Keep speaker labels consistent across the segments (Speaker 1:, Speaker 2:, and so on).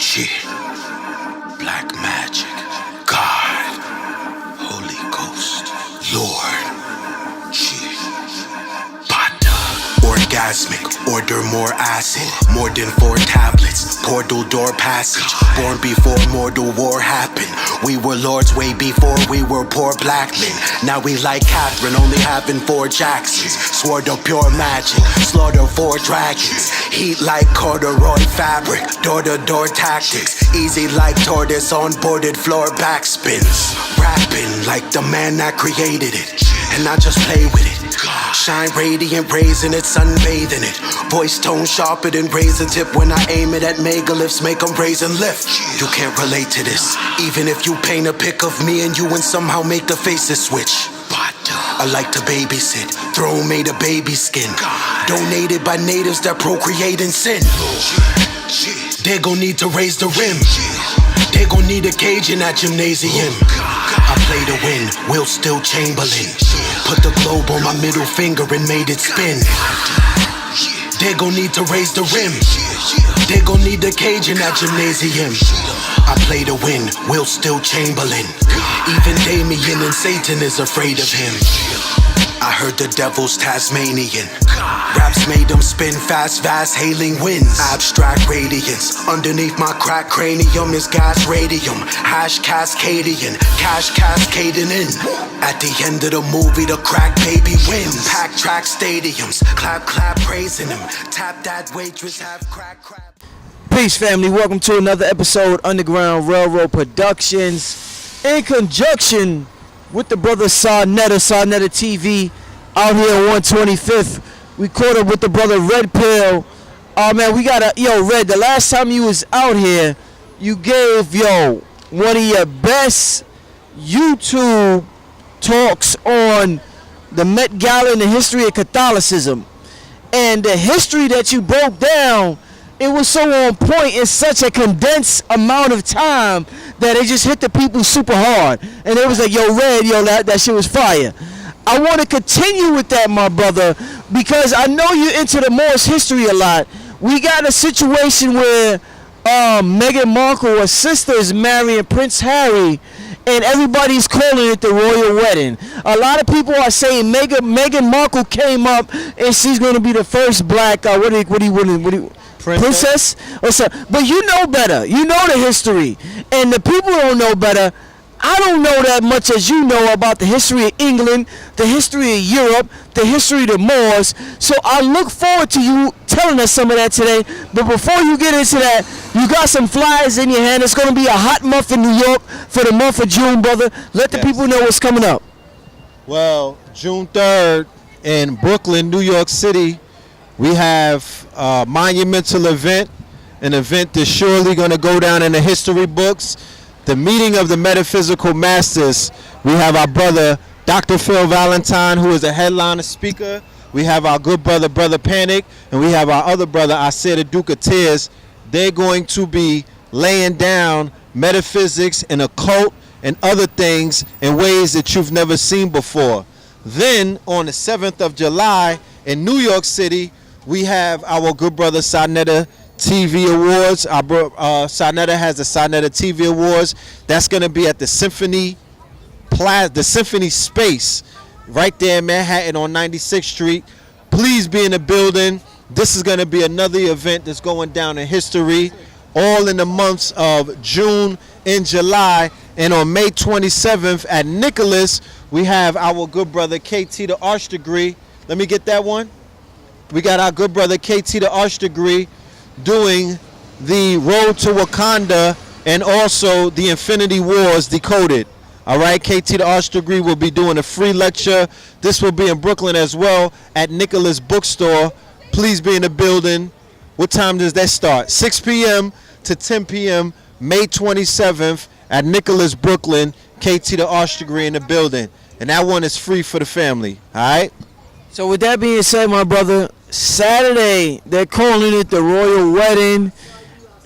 Speaker 1: Shit. Black magic. God. Holy Ghost. Lord. Shit. Orgasmic, order more acid, more than 4 tablets, portal door passage, born before mortal war happened. We were lords way before we were poor black men. Now we like Catherine, only having 4 Jacksons. Sword of pure magic, slaughter 4 dragons. Heat like corduroy fabric, door-to-door tactics. Easy like tortoise on boarded floor backspins. Rapping like the man that created it, and I just play with it. Shine radiant, raising it, sunbathing it. Voice tone sharper than razor tip. When I aim it at megaliths, make them raise and lift. You can't relate to this, even if you paint a pic of me and you and somehow make the faces switch. I like to babysit, throne made of baby skin, donated by natives that procreate in sin. They gon' need to raise the rim. They gon' need a cage in that gymnasium. I play to win, Will Still Chamberlain. Put the globe on my middle finger and made it spin. They gon' need to raise the rim. They gon' need a cage in that gymnasium. I play to win, Will Still Chamberlain. Even Damien and Satan is afraid of him. I heard the devil's Tasmanian. Raps made them spin fast, vast, hailing winds. Abstract radiance. Underneath my crack cranium is gas radium. Hash cascadian, cash cascading in. At the end of the movie, the crack baby wins. Pack track stadiums, clap, clap, praising him. Tap that waitress, have crack, crap.
Speaker 2: Peace, family. Welcome to another episode Underground Railroad Productions, in conjunction with the brother Sarnetta TV, out here on 125th. We caught up with the brother Red Pill. Oh man, we got Red, the last time you was out here, you gave one of your best YouTube talks on the Met Gala and the history of Catholicism. And the history that you broke down, it was so on point in such a condensed amount of time that it just hit the people super hard. And it was like, Red, that shit was fire. I want to continue with that, my brother, because I know you're into the Moorish history a lot. We got a situation where Meghan Markle, her sister, is marrying Prince Harry, and everybody's calling it the royal wedding. A lot of people are saying Meghan Markle came up and she's going to be the first black, princess or something. But you know better. You know the history. And the people don't know better. I don't know that much as you know about the history of England, the history of Europe, the history of the Moors. So I look forward to you telling us some of that today. But before you get into that, you got some flyers in your hand. It's going to be a hot month in New York for the month of June, brother. Let the people know what's coming up.
Speaker 3: Well, June 3rd in Brooklyn, New York City, we have a monumental event, an event that's surely going to go down in the history books. The meeting of the metaphysical masters. We have our brother, Dr. Phil Valentine, who is a headliner speaker. We have our good brother, Brother Panic, and we have our other brother, Isaiah the Duke of Tears. They're going to be laying down metaphysics and occult and other things in ways that you've never seen before. Then, on the 7th of July in New York City, we have our good brother Sarnetta TV Awards. Sarnetta has the Sarnetta TV Awards. That's going to be at the Symphony Space right there in Manhattan on 96th Street. Please be in the building. This is going to be another event that's going down in history, all in the months of June and July. And on May 27th at Nicholas, we have our good brother KT the Arch Degree. Let me get that one. We got our good brother KT the Arch Degree doing the Road to Wakanda and also the Infinity Wars Decoded. All right, KT the Arch Degree will be doing a free lecture. This will be in Brooklyn as well at Nicholas Bookstore. Please be in the building. What time does that start? 6 p.m. to 10 p.m. May 27th at Nicholas, Brooklyn. KT the Arch Degree in the building. And that one is free for the family. All right?
Speaker 2: So with that being said, my brother, Saturday, they're calling it the Royal Wedding.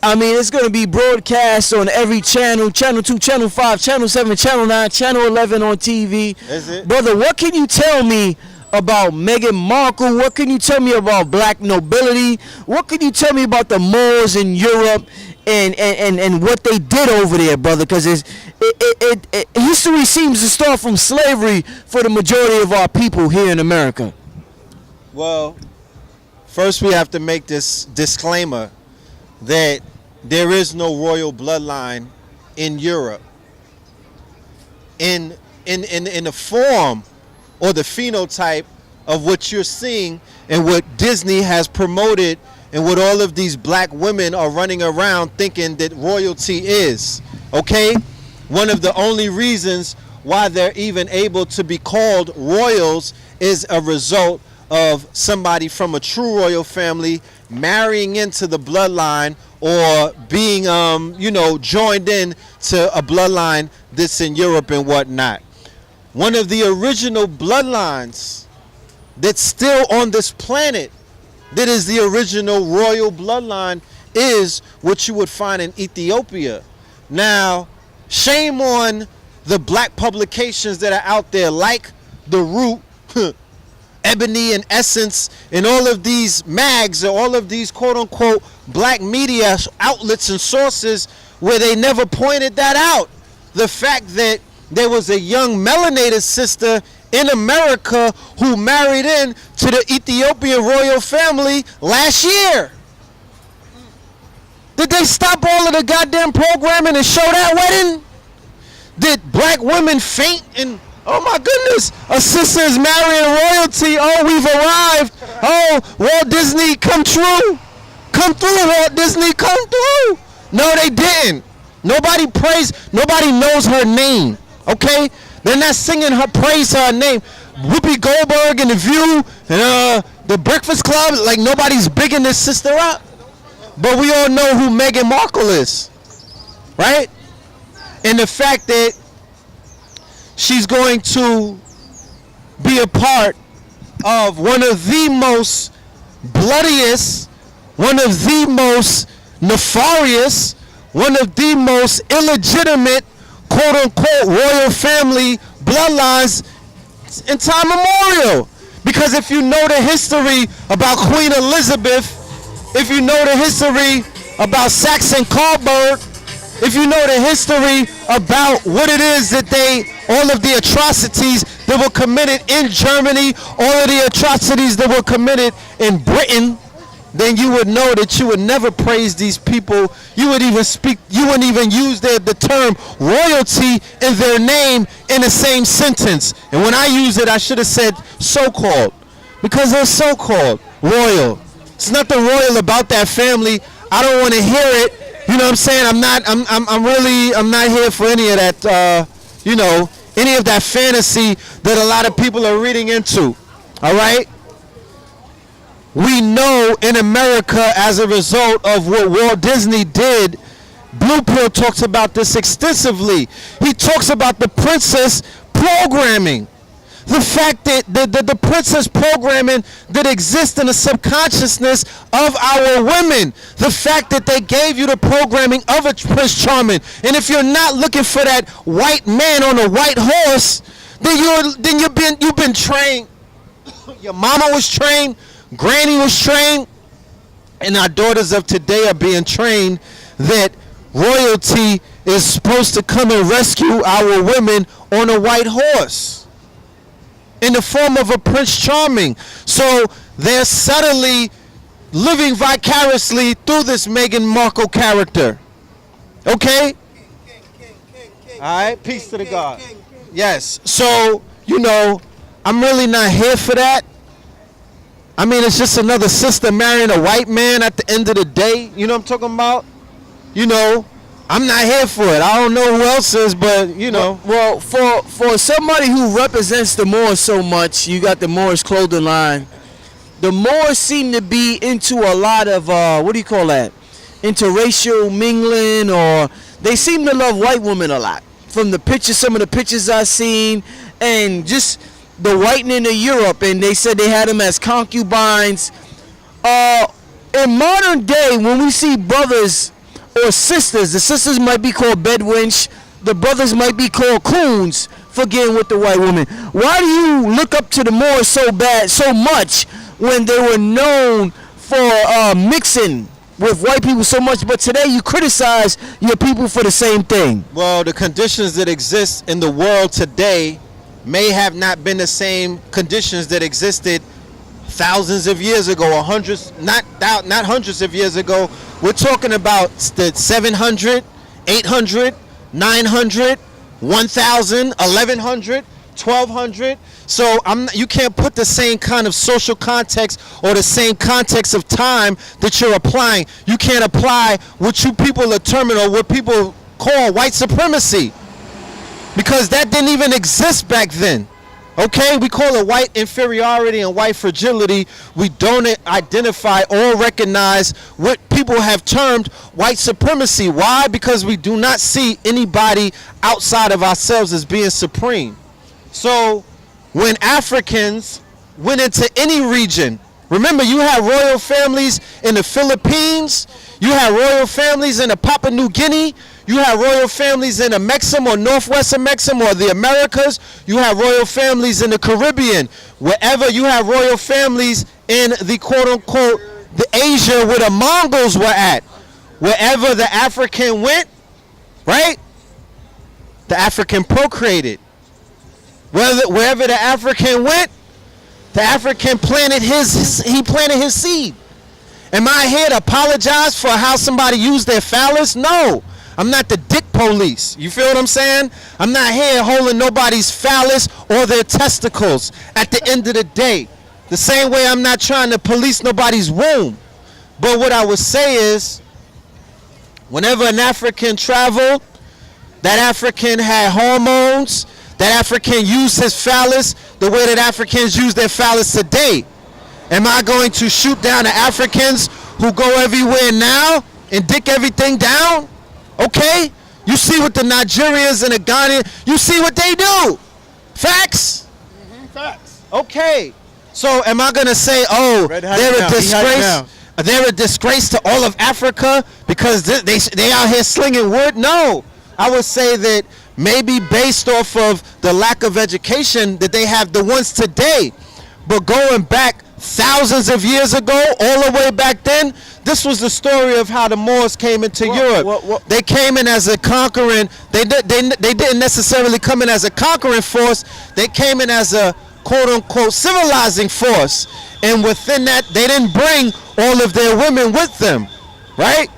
Speaker 2: I mean, it's going to be broadcast on every channel, Channel 2, Channel 5, Channel 7, Channel 9, Channel 11 on TV.
Speaker 3: Is it?
Speaker 2: Brother, what can you tell me about Meghan Markle? What can you tell me about black nobility? What can you tell me about the Moors in Europe and what they did over there, brother? Because history seems to start from slavery for the majority of our people here in America.
Speaker 3: Well, first we have to make this disclaimer that there is no royal bloodline in Europe. In the form or the phenotype of what you're seeing and what Disney has promoted and what all of these black women are running around thinking that royalty is, okay? One of the only reasons why they're even able to be called royals is a result of somebody from a true royal family marrying into the bloodline or being, joined in to a bloodline that's in Europe and whatnot. One of the original bloodlines that's still on this planet that is the original royal bloodline is what you would find in Ethiopia. Now, shame on the black publications that are out there like The Root, Ebony and Essence, and all of these mags or all of these quote-unquote black media outlets and sources where they never pointed that out. The fact that there was a young melanated sister in America who married in to the Ethiopian royal family last year. Did they stop all of the goddamn programming and show that wedding? Did black women faint and, oh my goodness, a sister is marrying royalty, oh we've arrived, oh Walt Disney come true, come through Walt Disney, come through. No, they didn't. Nobody knows her name, okay? They're not singing her praise her name. Whoopi Goldberg and The View and the Breakfast Club, like nobody's bigging this sister up. But we all know who Meghan Markle is, right? And the fact that she's going to be a part of one of the most bloodiest, one of the most nefarious, one of the most illegitimate, quote-unquote, royal family bloodlines in time memorial. Because if you know the history about Queen Elizabeth, if you know the history about Saxon Coburg, if you know the history about what it is that all of the atrocities that were committed in Germany, all of the atrocities that were committed in Britain, then you would know that you would never praise these people. You wouldn't even use the term royalty in their name in the same sentence. And when I use it, I should have said so-called, because they're so-called royal. It's nothing royal about that family. I don't want to hear it. You know what I'm saying? I'm not here for any of that, any of that fantasy that a lot of people are reading into. All right? We know in America, as a result of what Walt Disney did, Blue Pill talks about this extensively. He talks about the princess programming. The fact that the princess programming that exists in the subconsciousness of our women. The fact that they gave you the programming of a Prince Charming. And if you're not looking for that white man on a white horse, then you've been trained. Your mama was trained. Granny was trained, and our daughters of today are being trained that royalty is supposed to come and rescue our women on a white horse in the form of a Prince Charming. So they're subtly living vicariously through this Meghan Markle character. Okay? All right, peace to the God. Yes, so, I'm really not here for that. I mean, it's just another sister marrying a white man at the end of the day. You know what I'm talking about? I'm not here for it. I don't know who else is, but,
Speaker 2: Well, for somebody who represents the Moors so much, you got the Moors clothing line. The Moors seem to be into a lot of, interracial mingling, or they seem to love white women a lot. From the pictures, some of the pictures I've seen, and just the whitening of Europe, and they said they had them as concubines. In modern day, when we see brothers or sisters, the sisters might be called bedwench, the brothers might be called coons, for getting with the white woman? Why do you look up to the Moors so bad, so much, when they were known for mixing with white people so much, but today you criticize your people for the same thing?
Speaker 3: Well, the conditions that exist in the world today may have not been the same conditions that existed thousands of years or hundreds, not hundreds of years ago. We're talking about the 700, 800, 900, 1000, 1100, 1200. So you can't put the same kind of social context or the same context of time that you're applying. You can't apply what you people determine or what people call white supremacy, because that didn't even exist back then. Okay, we call it white inferiority and white fragility. We don't identify or recognize what people have termed white supremacy. Why? Because we do not see anybody outside of ourselves as being supreme. So when Africans went into any region, remember, you have royal families in the Philippines, you have royal families in the Papua New Guinea, you have royal families in the Mexim or northwestern Mexim or the Americas, you have royal families in the Caribbean. Wherever you have royal families in the quote-unquote the Asia where the Mongols were at, wherever the African went, right, the African procreated. Wherever the African went, the African planted his seed. Am I here to apologize for how somebody used their phallus? No. I'm not the dick police. You feel what I'm saying? I'm not here holding nobody's phallus or their testicles at the end of the day. The same way I'm not trying to police nobody's womb. But what I would say is, whenever an African traveled, that African had hormones, that African used his phallus the way that Africans use their phallus today. Am I going to shoot down the Africans who go everywhere now and dick everything down? Okay? You see what the Nigerians and the Ghanaians, you see what they do. Facts?
Speaker 4: Facts.
Speaker 3: Okay. So am I going to say, oh, they're a disgrace? They're a disgrace to all of Africa because they out here slinging wood? No. I would say that maybe based off of the lack of education that they have the ones today. But going back thousands of years ago, all the way back then, this was the story of how the Moors came into Europe. They came in as a conquering, they didn't necessarily come in as a conquering force, they came in as a quote-unquote civilizing force. And within that, they didn't bring all of their women with them, right?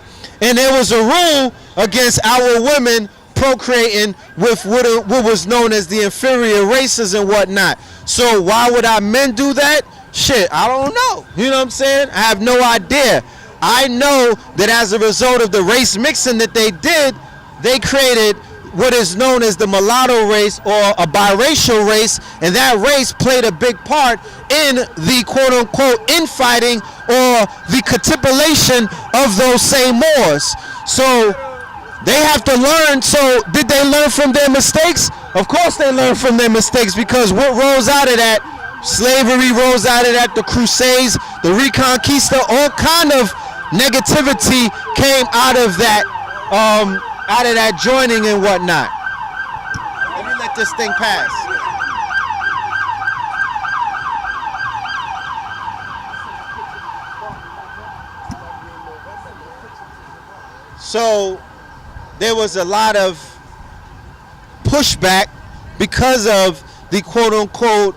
Speaker 3: And there was a rule against our women procreating with what was known as the inferior races and whatnot. So why would our men do that? Shit, I don't know. You know what I'm saying? I have no idea. I know that as a result of the race mixing that they did, they created what is known as the mulatto race or a biracial race, and that race played a big part in the quote-unquote infighting or the capitulation of those same Moors. So they have to learn. So did they learn from their mistakes? Of course they learned from their mistakes, because what rose out of that? Slavery rose out of that, the Crusades, the Reconquista, all kind of negativity came out of that joining and whatnot. Let me let this thing pass. So there was a lot of pushback because of the quote-unquote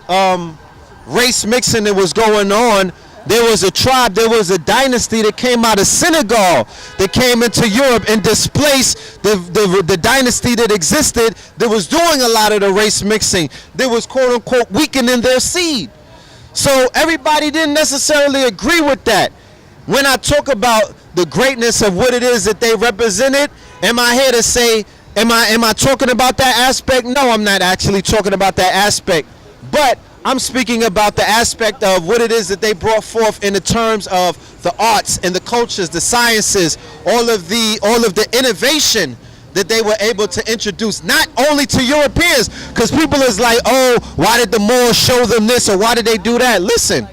Speaker 3: race mixing that was going on. There was a tribe, there was a dynasty that came out of Senegal that came into Europe and displaced the dynasty that existed that was doing a lot of the race mixing, that was quote-unquote weakening their seed. So everybody didn't necessarily agree with that. When I talk about the greatness of what it is that they represented, am I here to say, am I talking about that aspect? No, I'm not actually talking about that aspect. But I'm speaking about the aspect of what it is that they brought forth in the terms of the arts and the cultures, the sciences, all of the innovation that they were able to introduce, not only to Europeans, because people is like, oh, why did the Moors show them this, or why did they do that? Listen,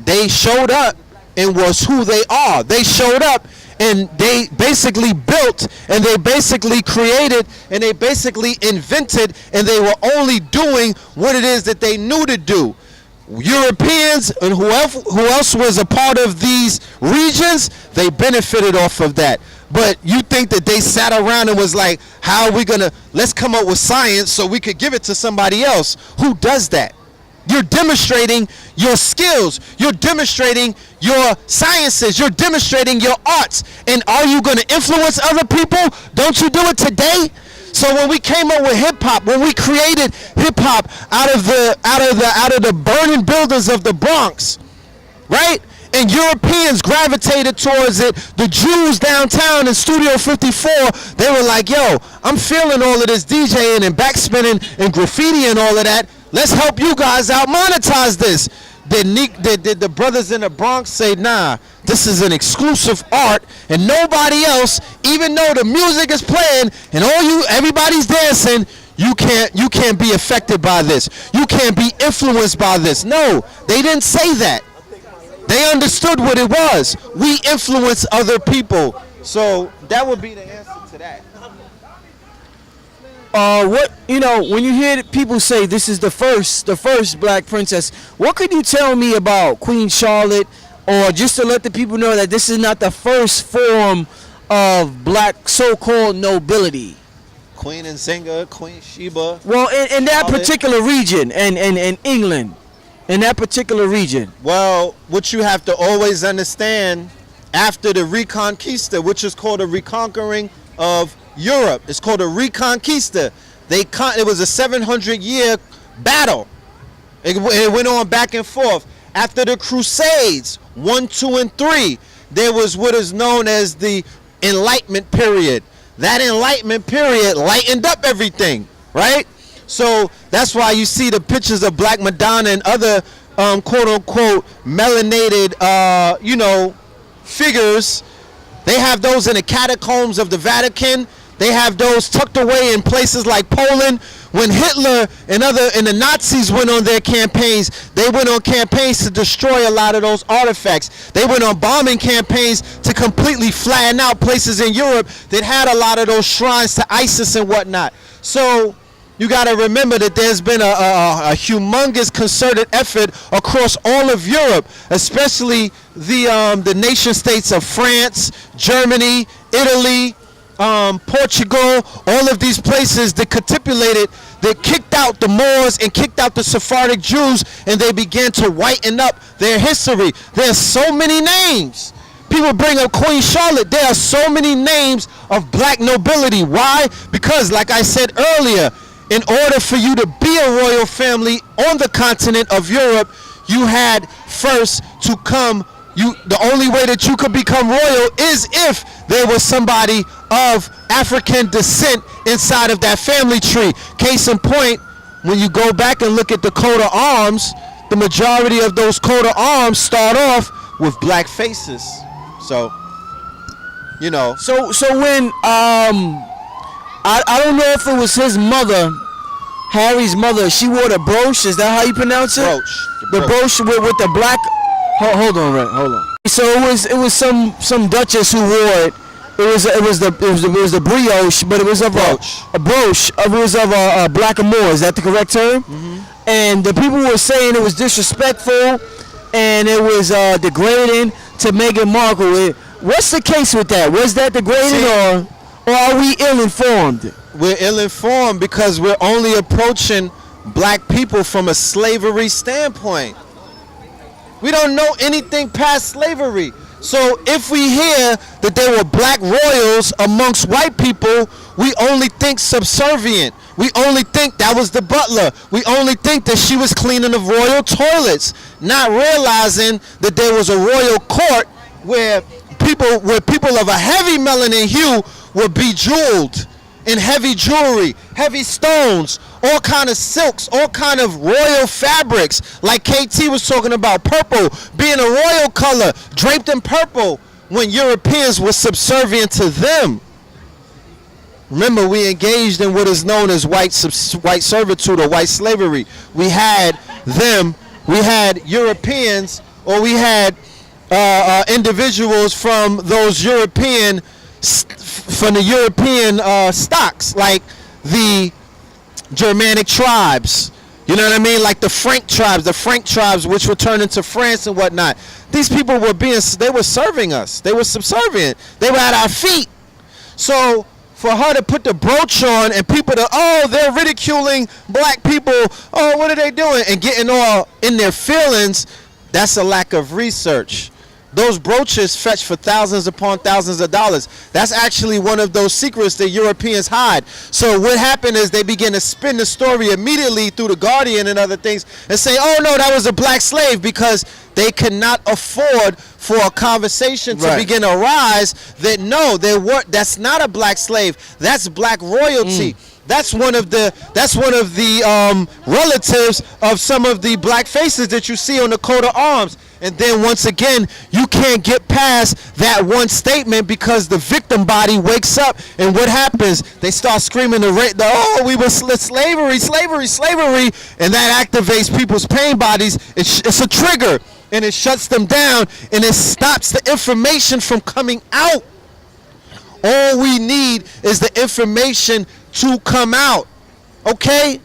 Speaker 3: they showed up and was who they are. They showed up and they basically built, and they basically created, and they basically invented, and they were only doing what it is that they knew to do. Europeans and who else was a part of these regions, they benefited off of that. But you think that they sat around and was like, how are we gonna, let's come up with science so we could give it to somebody else? Who does that? You're demonstrating your skills, you're demonstrating your sciences, you're demonstrating your arts. And are you gonna influence other people? Don't you do it today? So when we came up with hip hop, when we created hip hop out of the burning buildings of the Bronx, right? And Europeans gravitated towards it. The Jews downtown in Studio 54, they were like, yo, I'm feeling all of this DJing and backspinning and graffiti and all of that. Let's help you guys out monetize this. Did the brothers in the Bronx say, nah, this is an exclusive art and nobody else, even though the music is playing and everybody's dancing, you can't be affected by this. You can't be influenced by this. No, they didn't say that. They understood what it was. We influence other people. So that would be the answer to that.
Speaker 2: When you hear people say this is the first black princess, what could you tell me about Queen Charlotte, or just to let the people know that this is not the first form of black so-called nobility?
Speaker 3: Queen Nzinga, Queen Sheba.
Speaker 2: Well, in that
Speaker 3: Charlotte.
Speaker 2: particular region, and in England, in that particular region.
Speaker 3: Well, what you have to always understand, after the Reconquista, which is called a reconquering of Europe, it's called a Reconquista. It was a 700-year battle. It went on back and forth. After the Crusades, 1, 2, and 3, there was what is known as the Enlightenment period. That Enlightenment period lightened up everything, right? So that's why you see the pictures of Black Madonna and other quote-unquote melanated, figures. They have those in the catacombs of the Vatican. They have those tucked away in places like Poland. When Hitler and the Nazis went on their campaigns, they went on campaigns to destroy a lot of those artifacts. They went on bombing campaigns to completely flatten out places in Europe that had a lot of those shrines to ISIS and whatnot. So you got to remember that there's been a humongous concerted effort across all of Europe, especially the nation states of France, Germany, Italy, Portugal, all of these places that capitulated, that kicked out the Moors and kicked out the Sephardic Jews, and they began to whiten up their history. There's so many names. People bring up Queen Charlotte. There are so many names of black nobility. Why? Because, like I said earlier, in order for you to be a royal family on the continent of Europe, you had first to come. The only way that you could become royal is if there was somebody of African descent inside of that family tree. Case in point, when you go back and look at the coat of arms, the majority of those coat of arms start off with black faces. So,
Speaker 2: So when I don't know if it was his mother, Harry's mother, she wore the brooch. Is that how you pronounce it?
Speaker 3: Brooch.
Speaker 2: The brooch with the black. Hold on. So it was some duchess who wore it. It was the brioche, but it was of a brooch. It was of a blackamoor. Is that the correct term? Mm-hmm. And the people were saying it was disrespectful and it was degrading to Meghan Markle. What's the case with that? Was that degrading, or are we ill-informed?
Speaker 3: We're ill-informed because we're only approaching black people from a slavery standpoint. We don't know anything past slavery. So if we hear that there were black royals amongst white people, we only think subservient. We only think that was the butler. We only think that she was cleaning the royal toilets, not realizing that there was a royal court where people of a heavy melanin hue were bejeweled in heavy jewelry, heavy stones, all kind of silks, all kind of royal fabrics, like KT was talking about, purple being a royal color, draped in purple, when Europeans were subservient to them. Remember, we engaged in what is known as white servitude or white slavery. We had them, we had Europeans, or we had individuals from those European stocks, like the Germanic tribes. You know what I mean? Like the Frank tribes, which were turned into France and whatnot. These people they were serving us. They were subservient. They were at our feet. So for her to put the brooch on and people they're ridiculing black people. Oh, what are they doing? And getting all in their feelings, that's a lack of research. Those brooches fetch for thousands upon thousands of dollars. That's actually one of those secrets that Europeans hide. So what happened is they begin to spin the story immediately through the Guardian and other things and say, oh no, that was a black slave, because they cannot afford for a conversation to begin to rise that no, that's not a black slave. That's black royalty. That's one of the relatives of some of the black faces that you see on the coat of arms. And then once again, you can't get past that one statement because the victim body wakes up, and what happens? They start screaming we were slavery, and that activates people's pain bodies. It's a trigger, and it shuts them down, and it stops the information from coming out. All we need is the information to come out. Okay?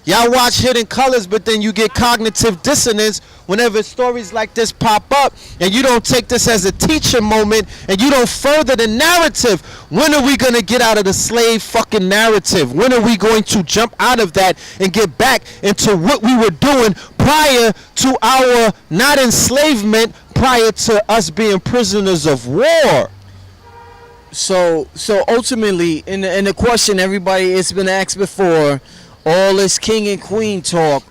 Speaker 3: Y'all watch Hidden Colors, but then you get cognitive dissonance whenever stories like this pop up, and you don't take this as a teaching moment, and you don't further the narrative. When are we going to get out of the slave fucking narrative? When are we going to jump out of that and get back into what we were doing prior to our not enslavement, prior to us being prisoners of war?
Speaker 2: So ultimately, in the question everybody, it's been asked before, all this king and queen talk,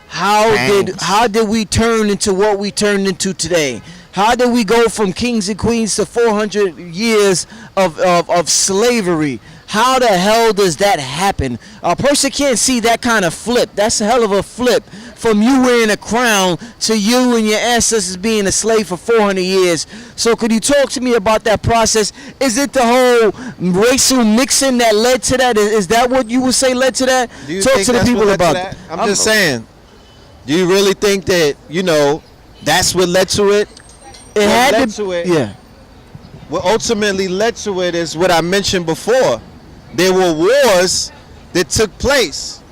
Speaker 2: how did we turn into what we turned into today? How did we go from kings and queens to 400 years of slavery? How the hell does that happen? A person can't see that kind of flip. That's a hell of a flip from you wearing a crown to you and your ancestors being a slave for 400 years. So could you talk to me about that process? Is it the whole racial mixing that led to that? Is that what you would say led to that? Talk to the people about that.
Speaker 3: I'm just saying. Do you really think that, that's what led to it?
Speaker 2: It had to
Speaker 3: it.
Speaker 2: Yeah.
Speaker 3: What ultimately led to it is what I mentioned before. There were wars that took place.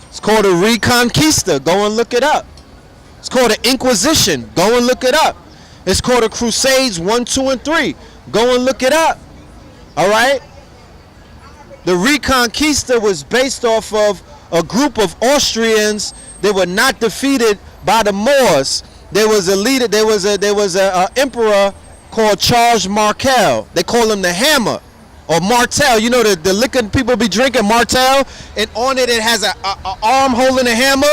Speaker 3: It's called a Reconquista. Go and look it up. It's called an Inquisition. Go and look it up. It's called a Crusades 1, 2, and 3. Go and look it up. All right? The Reconquista was based off of a group of Austrians that were not defeated by the Moors. There was a leader. There was a emperor called Charles Markle. They call him the Hammer, or Martel. You know the liquor people be drinking, Martel, and on it has a arm holding a hammer.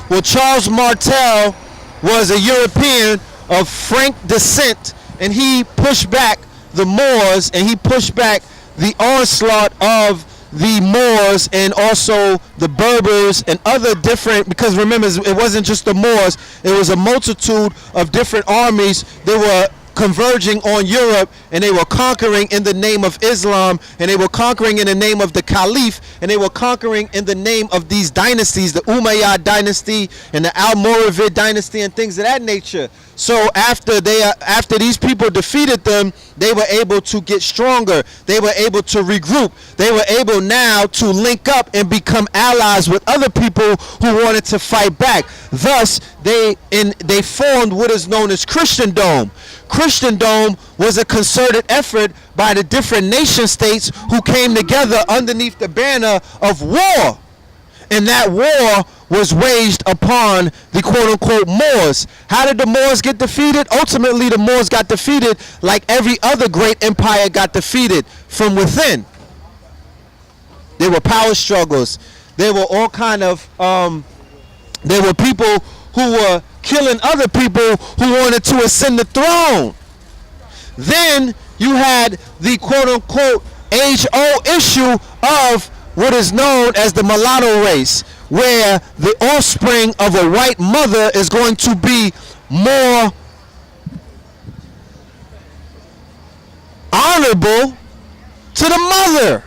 Speaker 3: Well, Charles Martel was a European of Frank descent, and he pushed back the Moors, and he pushed back the onslaught of the Moors and also the Berbers and other different, because remember, it wasn't just the Moors, it was a multitude of different armies that were converging on Europe, and they were conquering in the name of Islam, and they were conquering in the name of the Caliph, and they were conquering in the name of these dynasties, the Umayyad dynasty and the Almoravid dynasty and things of that nature. So after these people defeated them, they were able to get stronger. They were able to regroup. They were able now to link up and become allies with other people who wanted to fight back. Thus, they formed what is known as Christendom. Christendom was a concerted effort by the different nation states who came together underneath the banner of war. And that war was waged upon the quote-unquote Moors. How did the Moors get defeated? Ultimately, the Moors got defeated like every other great empire got defeated, from within. There were power struggles. There were all kind of, there were people who were killing other people who wanted to ascend the throne. Then you had the quote-unquote age-old issue of what is known as the mulatto race, where the offspring of a white mother is going to be more honorable to the mother.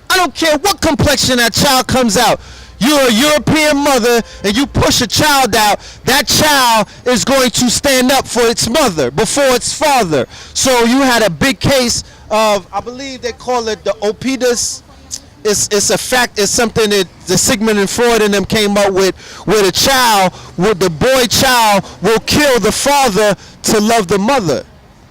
Speaker 3: I don't care what complexion that child comes out. you're a European mother and you push a child out, that child is going to stand up for its mother before its father. So you had a big case of, I believe they call it the Oedipus. It's a fact. It's something that the Sigmund and Freud and them came up with, where the child, where the boy child will kill the father to love the mother.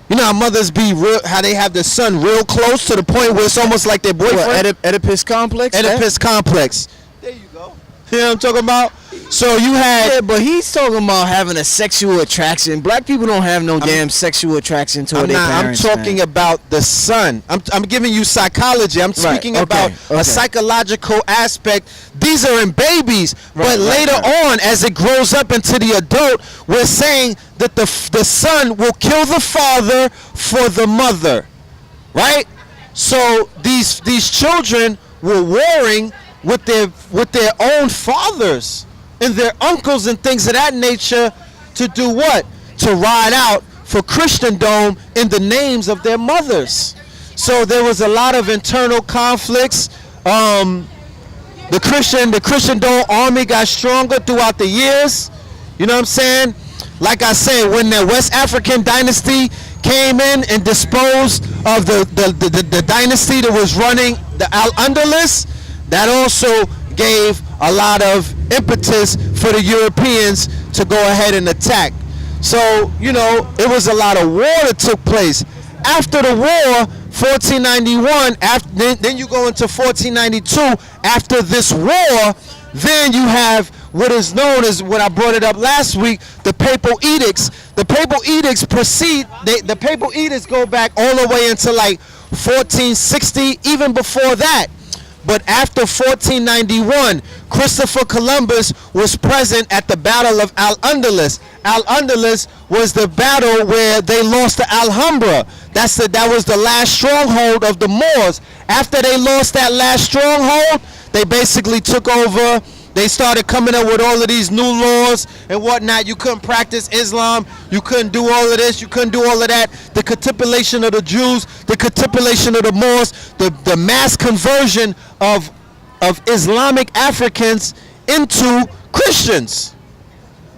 Speaker 3: You know how mothers be real, how they have the son real close to the point where it's almost like their boyfriend.
Speaker 2: What, Oedipus complex?
Speaker 3: Oedipus complex. There you go. You know what I'm talking about? So you had.
Speaker 2: Yeah, but he's talking about having a sexual attraction. Black people don't have no damn sexual attraction toward their parents.
Speaker 3: I'm talking about the son. I'm giving you psychology. I'm speaking about a psychological aspect. These are in babies, but later on, as it grows up into the adult, we're saying that the son will kill the father for the mother, right? So these children were warring with their own fathers and their uncles and things of that nature to do what? To ride out for Christendom in the names of their mothers. So there was a lot of internal conflicts. The Christendom army got stronger throughout the years. You know what I'm saying? Like I said, when the West African dynasty came in and disposed of the dynasty that was running the Al-Andalus, that also gave a lot of impetus for the Europeans to go ahead and attack. So, you know, it was a lot of war that took place. After the war, 1491, then you go into 1492, after this war, then you have what is known as, when I brought it up last week, the Papal Edicts. The Papal Edicts the Papal Edicts go back all the way into like 1460, even before that. But after 1491, Christopher Columbus was present at the Battle of Al-Andalus. Al-Andalus was the battle where they lost the Alhambra. That was the last stronghold of the Moors. After they lost that last stronghold, they basically took over. They started coming up with all of these new laws and whatnot. You couldn't practice Islam. You couldn't do all of this. You couldn't do all of that. The capitulation of the Jews, the capitulation of the Moors, the mass conversion of Islamic Africans into Christians.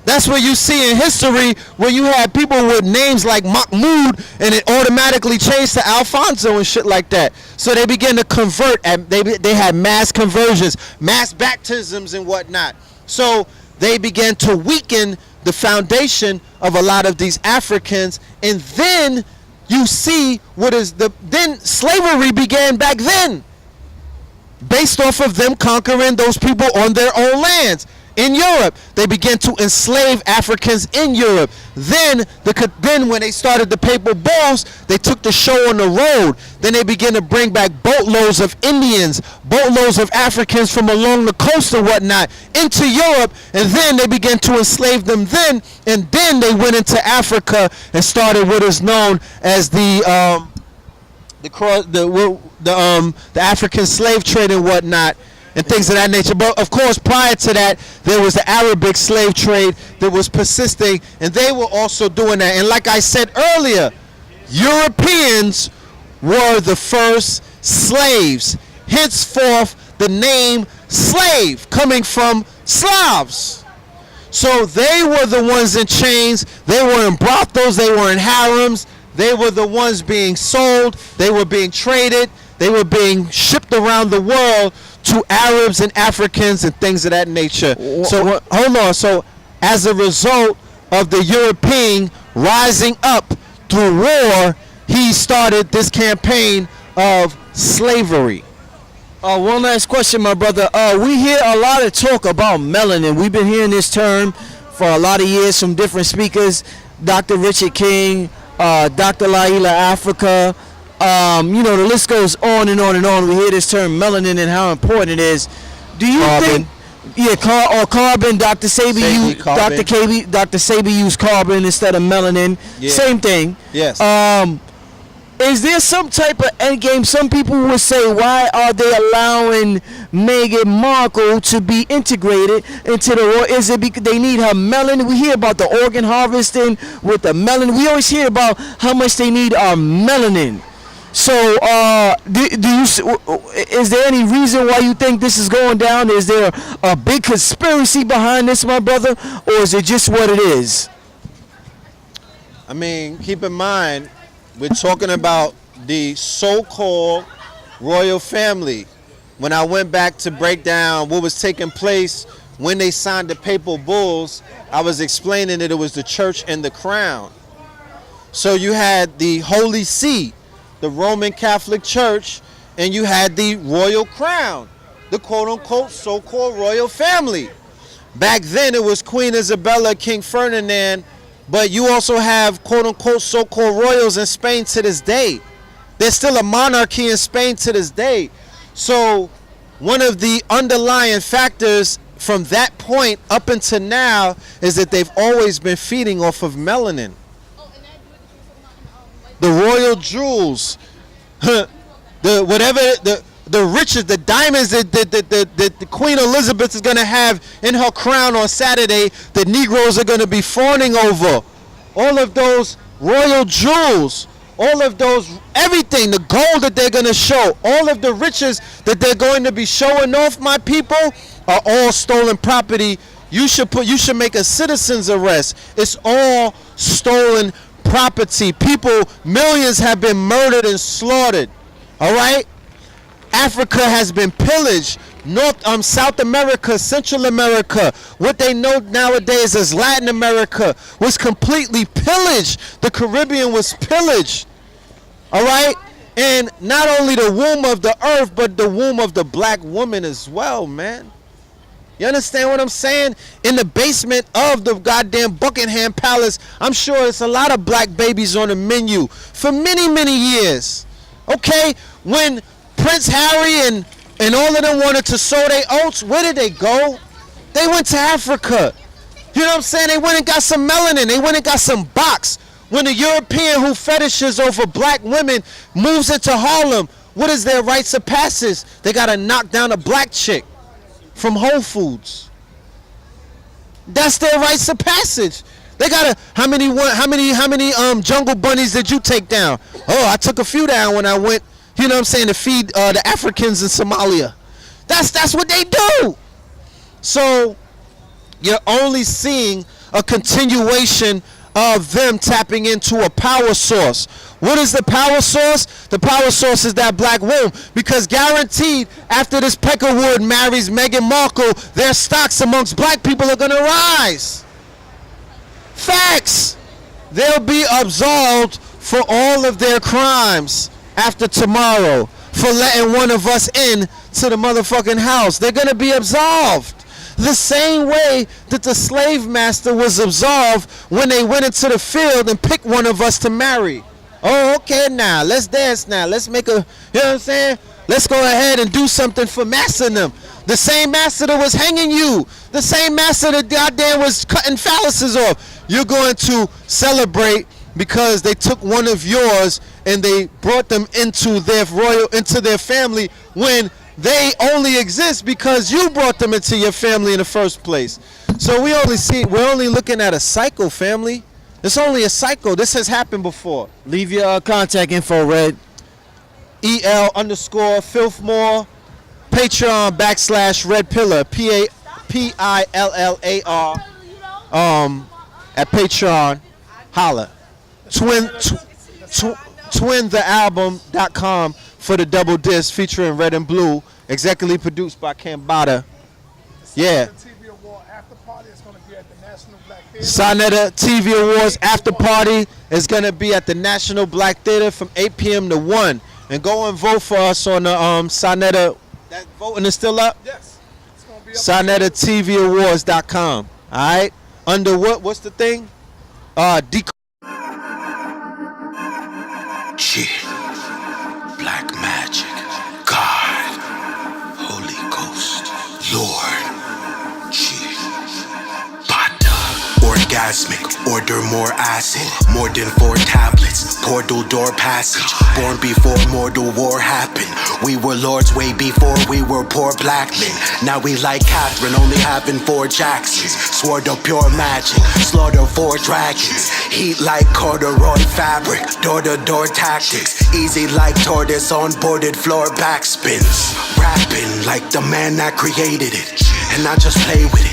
Speaker 3: That's what you see in history, where you had people with names like Mahmud and it automatically changed to Alfonso and shit like that. So they began to convert, and they had mass conversions, mass baptisms and whatnot. So they began to weaken the foundation of a lot of these Africans. And then you see then slavery began back then, based off of them conquering those people on their own lands. In Europe, they began to enslave Africans in Europe. Then when they started the Papal Bulls, they took the show on the road. Then they began to bring back boatloads of Indians, boatloads of Africans from along the coast and whatnot into Europe. And then they began to enslave them then. And then they went into Africa and started what is known as the African slave trade and whatnot, and things of that nature. But of course, prior to that, there was the Arabic slave trade that was persisting, and they were also doing that. And like I said earlier, Europeans were the first slaves. Henceforth, the name slave coming from Slavs. So they were the ones in chains. They were in brothels. They were in harems. They were the ones being sold. They were being traded. They were being shipped around the world to Arabs and Africans and things of that nature. So hold on. So as a result of the European rising up through war, he started this campaign of slavery.
Speaker 2: One last question, my brother. We hear a lot of talk about melanin. We've been hearing this term for a lot of years from different speakers. Dr. Richard King, Dr. Laila Africa. The list goes on and on and on. We hear this term melanin and how important it is. Do you think? Yeah, carbon. Dr. Sabi used carbon instead of melanin. Yeah. Same thing.
Speaker 3: Yes.
Speaker 2: Is there some type of end game? Some people would say, why are they allowing Meghan Markle to be integrated into the war? Is it because they need her melanin? We hear about the organ harvesting with the melanin. We always hear about how much they need our melanin. So, is there any reason why you think this is going down? Is there a big conspiracy behind this, my brother, or is it just what it is?
Speaker 3: I mean, keep in mind, we're talking about the so-called royal family. When I went back to break down what was taking place when they signed the papal bulls, I was explaining that it was the church and the crown. So you had the Holy See, the Roman Catholic Church, and you had the royal crown, the quote-unquote so-called royal family. Back then it was Queen Isabella, King Ferdinand, but you also have quote-unquote so-called royals in Spain to this day. There's still a monarchy in Spain to this day. So one of the underlying factors from that point up until now is that they've always been feeding off of melanin. The royal jewels, the riches, the diamonds that the Queen Elizabeth is going to have in her crown on Saturday, the Negroes are going to be fawning over. All of those royal jewels, all of those, everything, the gold that they're going to show, all of the riches that they're going to be showing off, my people, are all stolen property. You should make a citizen's arrest. It's all stolen property. People, millions have been murdered and slaughtered. All right? Africa has been pillaged. South America, Central America, what they know nowadays as Latin America, was completely pillaged. The Caribbean was pillaged. All right? And not only the womb of the earth, but the womb of the black woman as well, man. You understand what I'm saying? In the basement of the goddamn Buckingham Palace, I'm sure there's a lot of black babies on the menu for many, many years. Okay? When Prince Harry and all of them wanted to sow their oats, where did they go? They went to Africa. You know what I'm saying? They went and got some melanin. They went and got some box. When the European who fetishes over black women moves into Harlem, what is their rites of passage? They got to knock down a black chick from Whole Foods. That's their rites of passage. They got to, how many jungle bunnies did you take down? Oh, I took a few down when I went, you know what I'm saying, to feed the Africans in Somalia. That's what they do. So you're only seeing a continuation of them tapping into a power source. What is the power source? The power source is that black womb. Because guaranteed, after this Peckerwood marries Meghan Markle, their stocks amongst black people are going to rise. Facts. They'll be absolved for all of their crimes after tomorrow for letting one of us in to the motherfucking house. They're going to be absolved. The same way that the slave master was absolved when they went into the field and picked one of us to marry. Oh, okay, now, let's dance now. Let's make a, you know what I'm saying? Let's go ahead and do something for master and them. The same master that was hanging you. The same master that goddamn was cutting phalluses off. You're going to celebrate because they took one of yours and they brought them into their family when they only exist because you brought them into your family in the first place. So we're only looking at a cycle, family. It's only a cycle. This has happened before.
Speaker 2: Leave your contact info, Red.
Speaker 3: EL_Filthmore, Patreon /Red Pillar, PILLAR, at Patreon. Holla. twinthealbum.com for the double disc featuring Red and Blue, executively produced by Cambada. Yeah. Sonetta TV Awards after party is going to be at the National Black Theater from 8 p.m. to 1. And go and vote for us on the Sonetta. That voting is still up?
Speaker 4: Yes. It's going to be up.
Speaker 3: SonettaTVAwards.com. All right. Under what? What's the thing?
Speaker 1: Black magic, God, Holy Ghost, Lord, Bata, orgasmic. Order more acid, more than 4 tablets. Portal door passage, born before mortal war happened. We were lords way before we were poor black men. Now we like Catherine, only having 4 Jacksons. Swore to pure magic, slaughter 4 dragons. Heat like corduroy fabric, door-to-door tactics. Easy like tortoise on boarded floor backspins. Rapping like the man that created it, and I just play with it.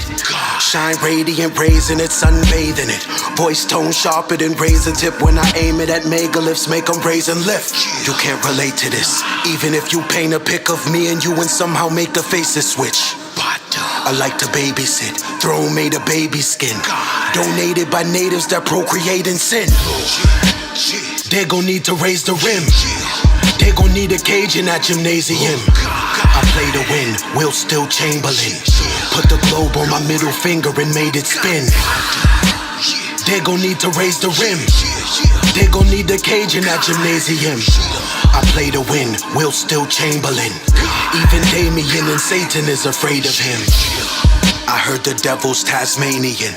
Speaker 1: Shine radiant, raising it, sunbathing it. Voice tone sharper than razor tip. When I aim it at mega lifts, make them raise and lift. You can't relate to this, even if you paint a pic of me and you and somehow make the faces switch. I like to babysit, throne made of baby skin. Donated by natives that procreate in sin. They gon' need to raise the rim. They gon' need a cage in that gymnasium. I play to win, Will Still Chamberlain. Put the globe on my middle finger and made it spin. They gon' need to raise the rim. They gon' need a cage in that gymnasium. I play to win, Will Still Chamberlain. Even Damien and Satan is afraid of him. I heard the devil's Tasmanian.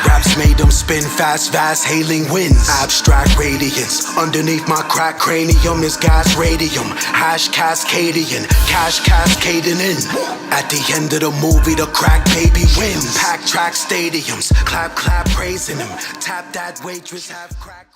Speaker 1: Raps made him spin fast, vast, hailing winds. Abstract radiance. Underneath my crack cranium is gas radium. Hash Cascadian, cash cascading in. At the end of the movie, the crack baby wins. Pack track stadiums, clap, clap, praising him. Tap that waitress, have crack.